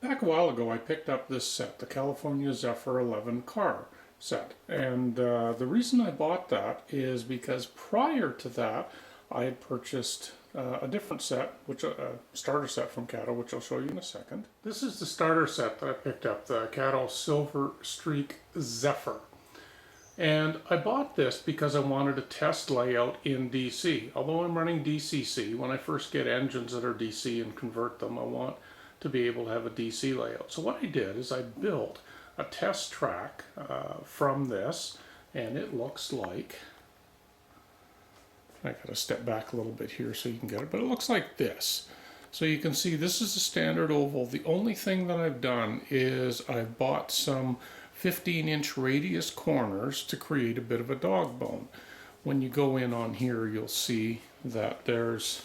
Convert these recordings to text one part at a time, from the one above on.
Back a while ago I picked up this set, the California Zephyr 11 car set, and the reason I bought that is because prior to that I had purchased a different set, which a starter set from Kato, which I'll show you in a second. This is the starter set that I picked up, the Kato Silver Streak Zephyr. And I bought this because I wanted to test layout in DC. Although I'm running DCC, when I first get engines that are DC and convert them, I want to be able to have a DC layout. So what I did is I built a test track from this, and it looks like, I gotta step back a little bit here so you can get it, but it looks like this. So you can see this is a standard oval. The only thing that I've done is I've bought some 15-inch radius corners to create a bit of a dog bone. When you go in on here, you'll see that there's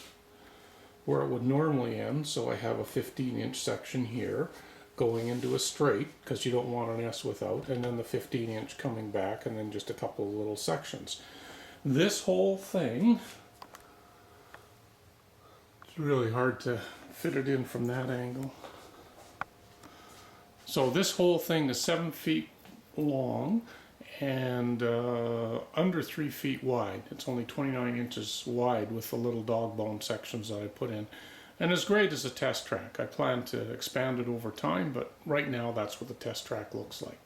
where it would normally end. So I have a 15-inch section here going into a straight because you don't want an S without, and then the 15-inch coming back, and then just a couple of little sections. This whole thing, it's really hard to fit it in from that angle. So this whole thing is 7 feet long and under 3 feet wide. It's only 29 inches wide with the little dog bone sections that I put in. And it's great as a test track. I plan to expand it over time, but right now that's what the test track looks like.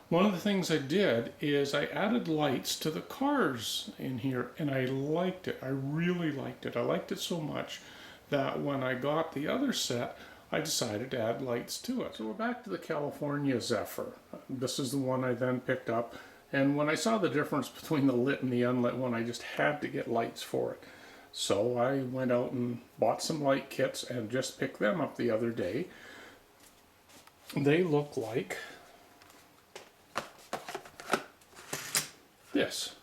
One of the things I did is I added lights to the cars in here, and I liked it. I really liked it. I liked it so much that when I got the other set, I decided to add lights to it. So we're back to the California Zephyr. This is the one I then picked up, and when I saw the difference between the lit and the unlit one, I just had to get lights for it. So I went out and bought some light kits and just picked them up the other day. They look like this.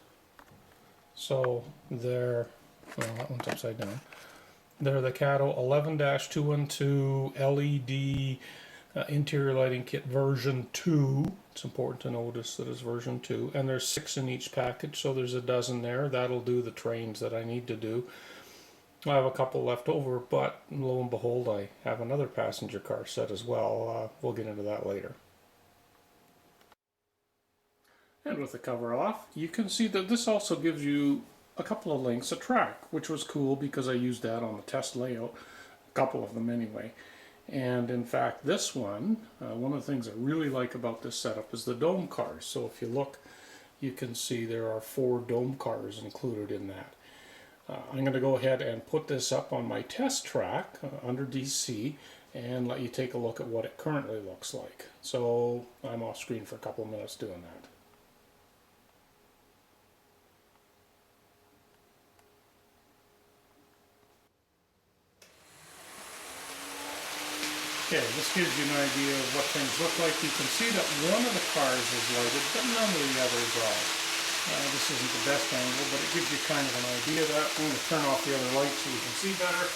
So they're, well, that one's upside down. They're the Kato 11-212 LED interior lighting kit version 2. It's important to notice that it's version 2. And there's 6 in each package, so there's a dozen there. That'll do the trains that I need to do. I have a couple left over, but lo and behold, I have another passenger car set as well. We'll get into that later. And with the cover off, you can see that this also gives you a couple of links, a track, which was cool because I used that on the test layout, a couple of them anyway. And in fact, this one of the things I really like about this setup is the dome cars. So if you look, you can see there are 4 dome cars included in that. I'm going to go ahead and put this up on my test track under DC and let you take a look at what it currently looks like. So I'm off screen for a couple of minutes doing that. Okay, this gives you an idea of what things look like. You can see that one of the cars is lighted, but none of the others are. This isn't the best angle, but it gives you kind of an idea of that. I'm going to turn off the other lights so you can see better.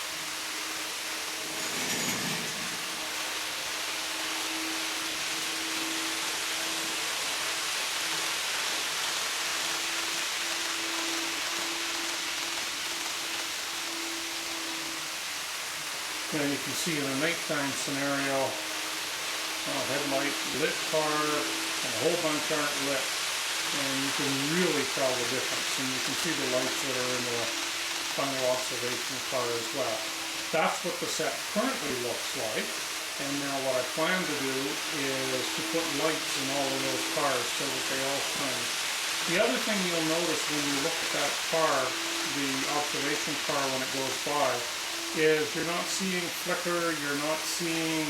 Now you can see in a nighttime scenario, headlight, lit car, and a whole bunch aren't lit. And you can really tell the difference. And you can see the lights that are in the final observation car as well. That's what the set currently looks like. And now what I plan to do is to put lights in all of those cars so that they all shine. The other thing you'll notice when you look at that car, the observation car when it goes by, is you're not seeing flicker, you're not seeing,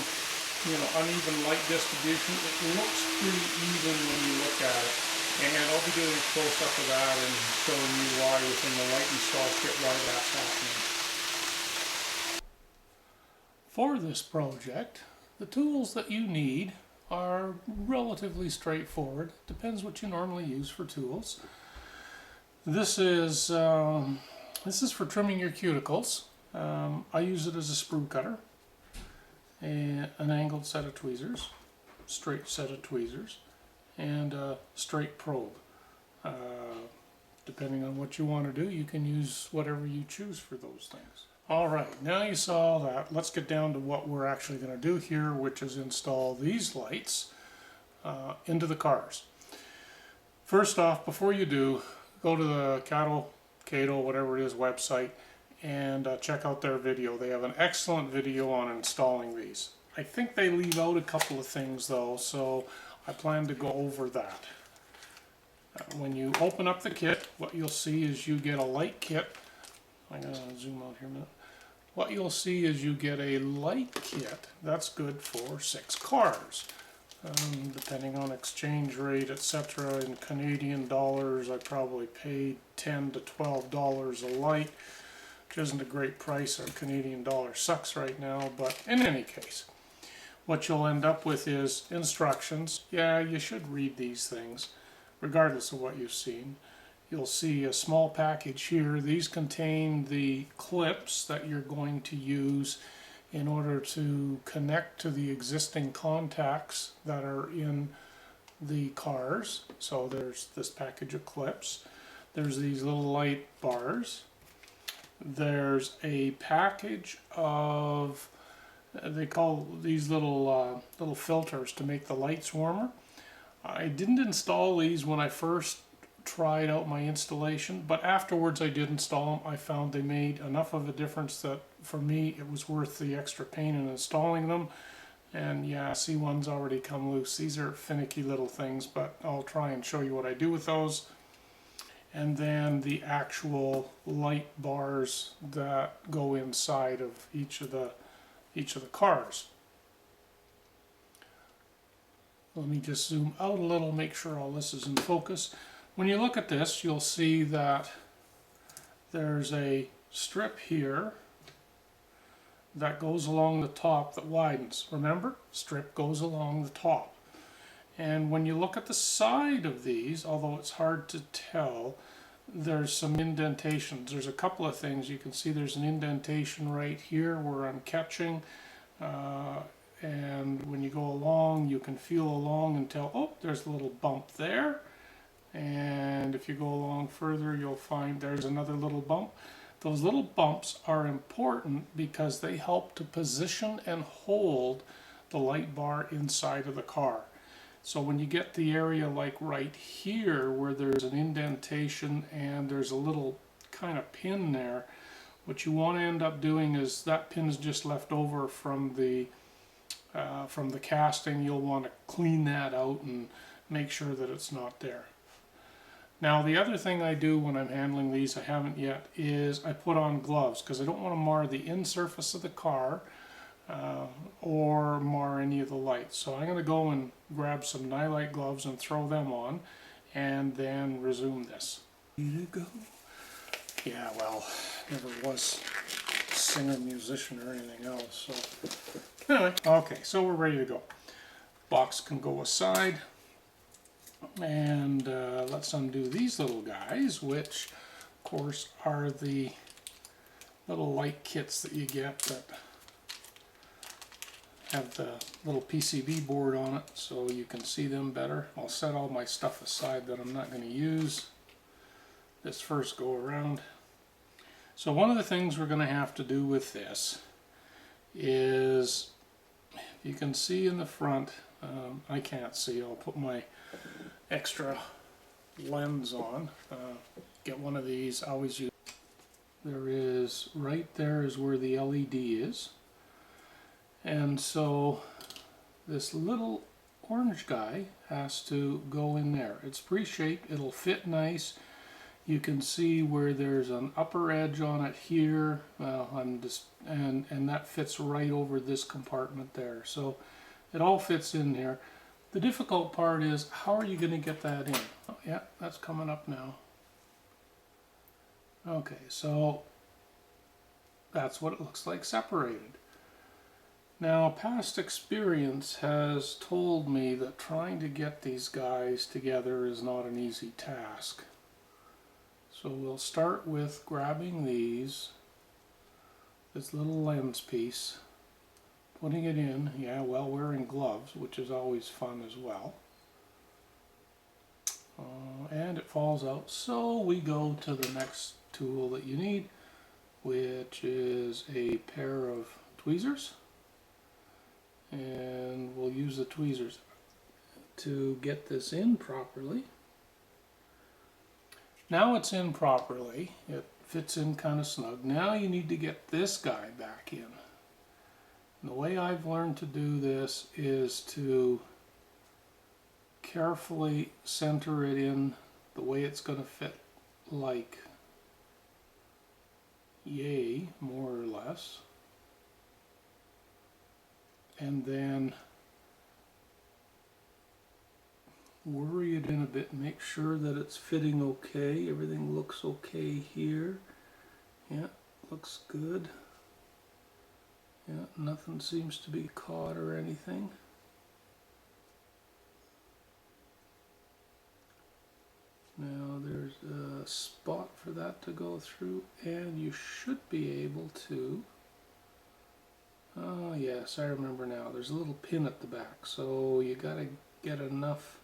uneven light distribution. It looks pretty even when you look at it. And I'll be doing a close-up of that and showing you why within the light install kit why that's happening. For this project, the tools that you need are relatively straightforward. Depends what you normally use for tools. This is for trimming your cuticles. I use it as a sprue cutter, and an angled set of tweezers, straight set of tweezers, and a straight probe. Depending on what you want to do, you can use whatever you choose for those things. Alright, now you saw that. Let's get down to what we're actually going to do here, which is install these lights into the cars. First off, before you do, go to the Kato, whatever it is, website, and check out their video. They have an excellent video on installing these. I think they leave out a couple of things though, so I plan to go over that. When you open up the kit, what you'll see is you get a light kit. I'm going to zoom out here a minute. What you'll see is you get a light kit that's good for 6 cars. Depending on exchange rate, etc. In Canadian dollars, I probably paid $10 to $12 a light, which isn't a great price. Our Canadian dollar sucks right now, but in any case, what you'll end up with is instructions. Yeah, you should read these things, regardless of what you've seen. You'll see a small package here. These contain the clips that you're going to use in order to connect to the existing contacts that are in the cars. So there's this package of clips. There's these little light bars. There's a package of, they call these little filters to make the lights warmer. I didn't install these when I first tried out my installation, but afterwards I did install them. I found they made enough of a difference that for me it was worth the extra pain in installing them. And yeah, see, one's already come loose. These are finicky little things, but I'll try and show you what I do with those. And then the actual light bars that go inside of each of the cars. Let me just zoom out a little, make sure all this is in focus. When you look at this, you'll see that there's a strip here that goes along the top that widens. Remember, strip goes along the top. And when you look at the side of these, although it's hard to tell, there's some indentations. There's a couple of things. You can see there's an indentation right here where I'm catching. And when you go along, you can feel along until, oh, there's a little bump there. And if you go along further, you'll find there's another little bump. Those little bumps are important because they help to position and hold the light bar inside of the car. So when you get the area like right here where there's an indentation and there's a little kind of pin there, what you want to end up doing is that pin is just left over from the casting. You'll want to clean that out and make sure that it's not there. Now the other thing I do when I'm handling these, I haven't yet, is I put on gloves because I don't want to mar the in surface of the car or mar any of the lights. So I'm going to go and grab some nylite gloves and throw them on and then resume this. Here you go. Yeah, well, never was a singer, musician, or anything else. So anyway, okay, so we're ready to go. Box can go aside. And let's undo these little guys, which of course are the little light kits that you get that have the little PCB board on it so you can see them better. I'll set all my stuff aside that I'm not going to use this first go around. So one of the things we're going to have to do with this is, you can see in the front, I can't see, I'll put my extra lens on. Get one of these. I always use. There is, right there is where the LED is, and so this little orange guy has to go in there. It's pre-shaped, it'll fit nice. You can see where there's an upper edge on it here, and that fits right over this compartment there. So it all fits in there. The difficult part is, how are you going to get that in? Oh, yeah, that's coming up now. Okay, so that's what it looks like separated. Now, past experience has told me that trying to get these guys together is not an easy task. So we'll start with grabbing this little lens piece, putting it in, yeah, while wearing gloves, which is always fun as well. And it falls out, so we go to the next tool that you need, which is a pair of tweezers, and we'll use the tweezers to get this in properly. Now it's in properly. It fits in kind of snug. Now you need to get this guy back in. And the way I've learned to do this is to carefully center it in the way it's going to fit, like yay, more or less. And then worry it in a bit, make sure that it's fitting okay. Everything looks okay here. Yeah, looks good. Yeah, nothing seems to be caught or anything. Now there's a spot for that to go through, and you should be able to. Oh yes, I remember now. There's a little pin at the back, so you gotta get enough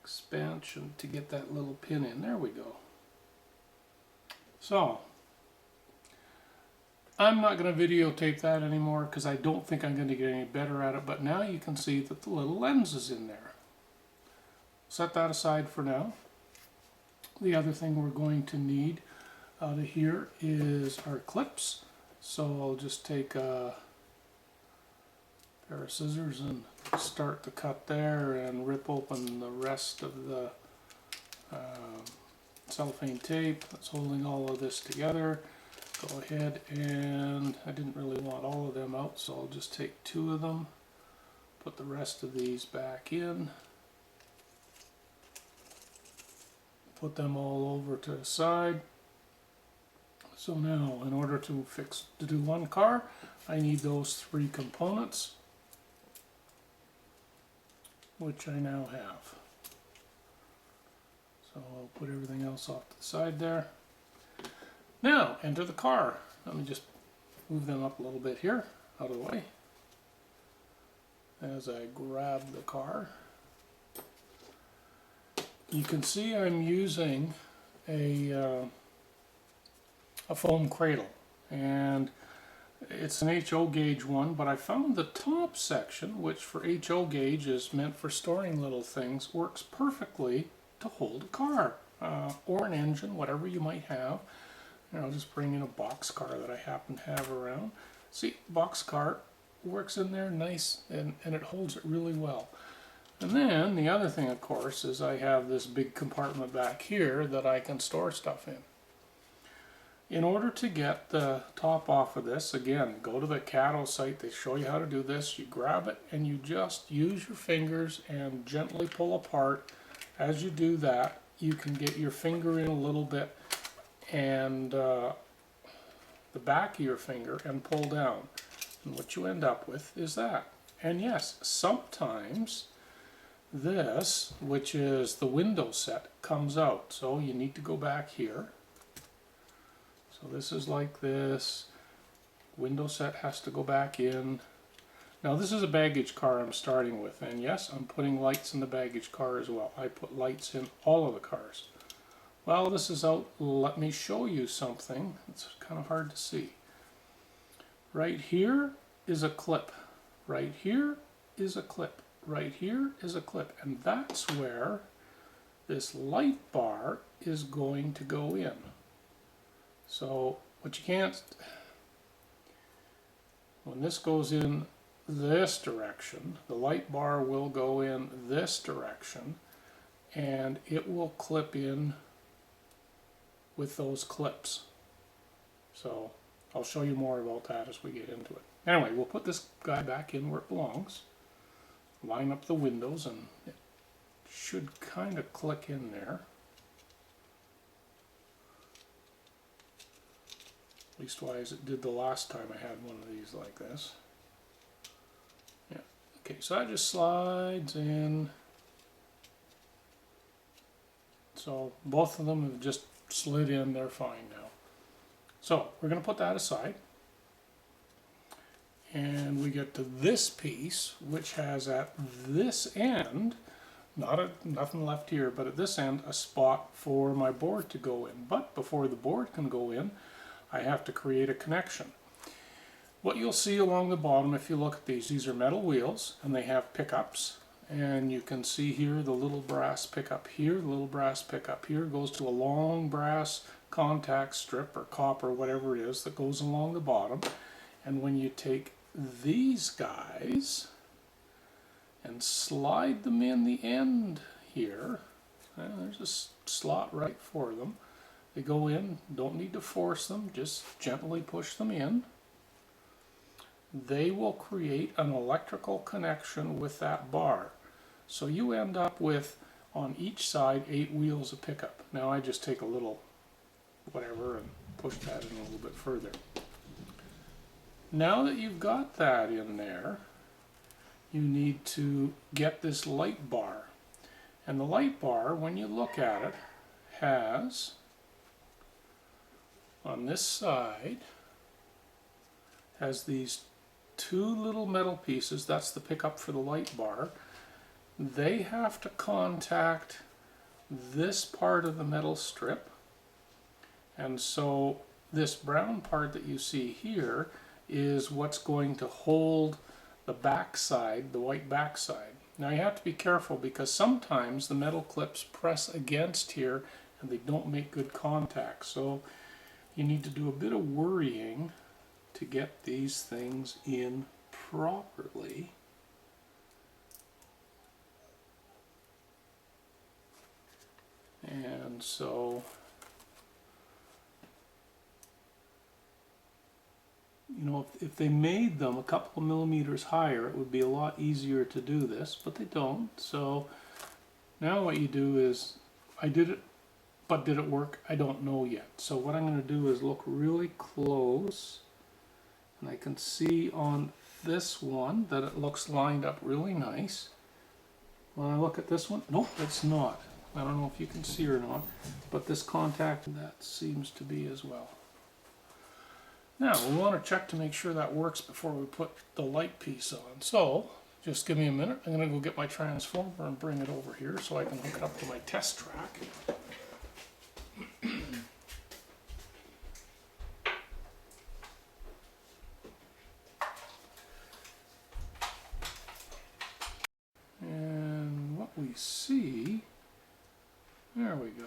expansion to get that little pin in. There we go. So I'm not going to videotape that anymore because I don't think I'm going to get any better at it, but now you can see that the little lens is in there. Set that aside for now. The other thing we're going to need out of here is our clips. So I'll just take a pair of scissors and start the cut there and rip open the rest of the cellophane tape that's holding all of this together. Go ahead, and I didn't really want all of them out, so I'll just take 2 of them, put the rest of these back in, put them all over to the side. So now, in order to do one car, I need those 3 components, which I now have. So I'll put everything else off to the side there. Now, enter the car. Let me just move them up a little bit here, out of the way, as I grab the car. You can see I'm using a foam cradle, and it's an HO gauge one, but I found the top section, which for HO gauge is meant for storing little things, works perfectly to hold a car or an engine, whatever you might have. And I'll just bring in a box car that I happen to have around. See, box car works in there nice, and it holds it really well. And then the other thing, of course, is I have this big compartment back here that I can store stuff in. In order to get the top off of this, again, go to the Kato site. They show you how to do this. You grab it and you just use your fingers and gently pull apart. As you do that, you can get your finger in a little bit and the back of your finger and pull down. And what you end up with is that. And yes, sometimes this, which is the window set, comes out. So you need to go back here. So this is like this. Window set has to go back in. Now this is a baggage car I'm starting with, and yes, I'm putting lights in the baggage car as well. I put lights in all of the cars. Well, this is out. Let me show you something. It's kind of hard to see. Right here is a clip. Right here is a clip. Right here is a clip. And that's where this light bar is going to go in. So what you can't, when this goes in this direction, the light bar will go in this direction, and it will clip in with those clips. So I'll show you more about that as we get into it. Anyway, we'll put this guy back in where it belongs, line up the windows, and it should kind of click in there. Leastwise it did the last time I had one of these like this. Yeah. Okay, so that just slides in. So both of them have just slid in, they're fine now. So we're going to put that aside. And we get to this piece, which has at this end, nothing left here, but at this end, a spot for my board to go in. But before the board can go in, I have to create a connection. What you'll see along the bottom, if you look at these are metal wheels, and they have pickups. And you can see here the little brass pickup here, the little brass pickup here goes to a long brass contact strip or copper, whatever it is, that goes along the bottom. And when you take these guys and slide them in the end here, there's a slot right for them. They go in, don't need to force them, just gently push them in. They will create an electrical connection with that bar. So you end up with, on each side, 8 wheels of pickup. Now I just take a little whatever and push that in a little bit further. Now that you've got that in there, you need to get this light bar. And the light bar, when you look at it, has, on this side, has these 2 little metal pieces. That's the pickup for the light bar. They have to contact this part of the metal strip. And so this brown part that you see here is what's going to hold the backside, the white backside. Now you have to be careful because sometimes the metal clips press against here and they don't make good contact. So you need to do a bit of worrying to get these things in properly. And so, you know, if they made them a couple of millimeters higher, it would be a lot easier to do this, but they don't. So now what you do is, I did it, but did it work? I don't know yet. So what I'm going to do is look really close, and I can see on this one that it looks lined up really nice. When I look at this one, nope, it's not. I don't know if you can see or not, but this contact, that seems to be as well. Now, we want to check to make sure that works before we put the light piece on. So, just give me a minute. I'm going to go get my transformer and bring it over here so I can hook it up to my test track. And what we see, there we go.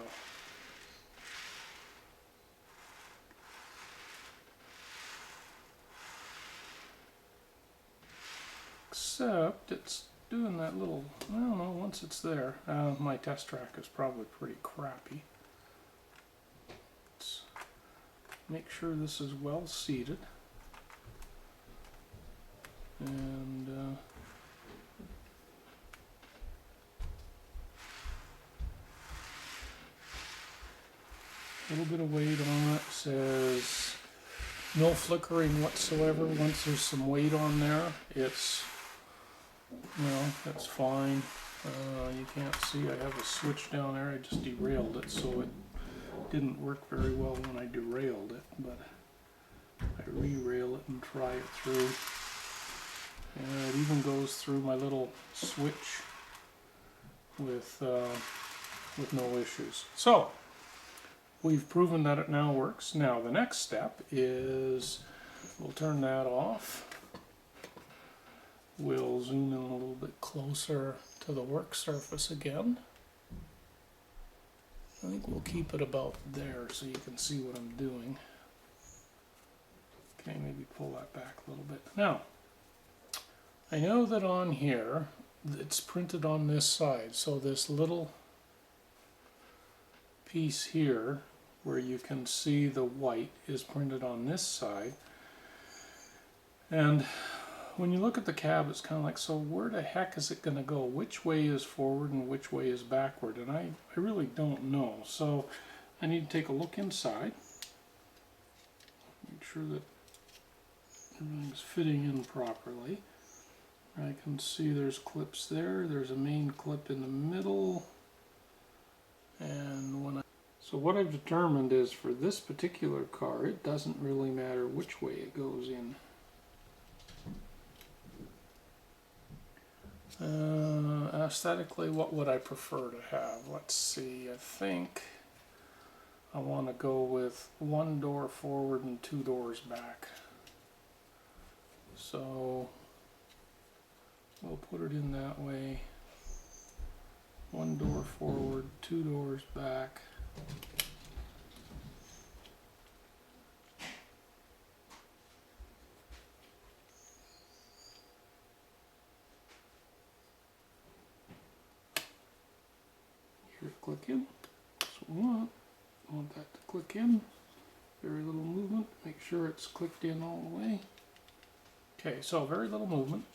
Except it's doing that little, I don't know, once it's there, my test track is probably pretty crappy. Let's make sure this is well seated. And a little bit of weight on it, says no flickering whatsoever. Once there's some weight on there, it's, you know, that's fine. You can't see, I have a switch down there. I just derailed it, so it didn't work very well when I derailed it, but I re-rail it and try it through. And it even goes through my little switch with no issues. So we've proven that it now works. Now the next step is we'll turn that off. We'll zoom in a little bit closer to the work surface again. I think we'll keep it about there so you can see what I'm doing. Okay, maybe pull that back a little bit. Now, I know that on here, it's printed on this side, so this little piece here, where you can see the white, is printed on this side. And when you look at the cab, it's kind of like, so where the heck is it going to go? Which way is forward and which way is backward? And I really don't know. So I need to take a look inside. Make sure that everything's fitting in properly. I can see there's clips there. There's a main clip in the middle. And so what I've determined is for this particular car, it doesn't really matter which way it goes in. Aesthetically, what would I prefer to have? Let's see, I think I want to go with 1 door forward and 2 doors back. So we'll put it in that way. 1 door forward, 2 doors back. Here, click in. That's what we want. I want that to click in. Very little movement. Make sure it's clicked in all the way. Okay, so very little movement.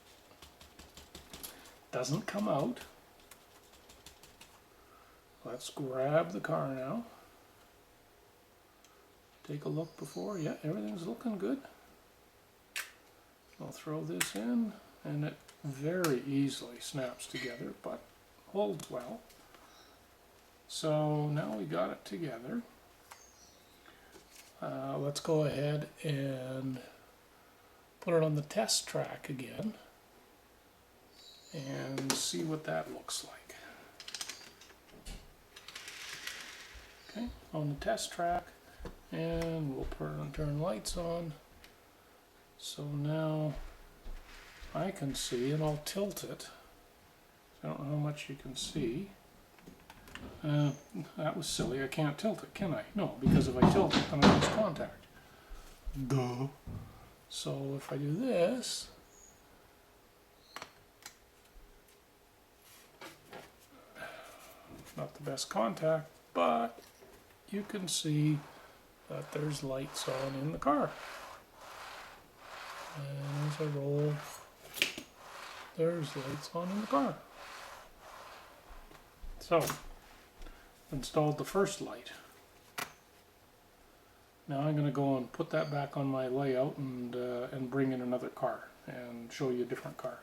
Doesn't come out. Let's grab the car now. Take a look before. Yeah, everything's looking good. I'll throw this in, and it very easily snaps together, but holds well. So now we got it together. Let's go ahead and put it on the test track again and see what that looks like. Okay, on the test track, and we'll turn lights on. So now I can see, and I'll tilt it. I don't know how much you can see. That was silly. I can't tilt it, can I? No, because if I tilt it, then I lose contact. Duh. So if I do this, not the best contact, but you can see that there's lights on in the car. And as I roll, there's lights on in the car. So, installed the first light. Now I'm going to go and put that back on my layout and bring in another car and show you a different car.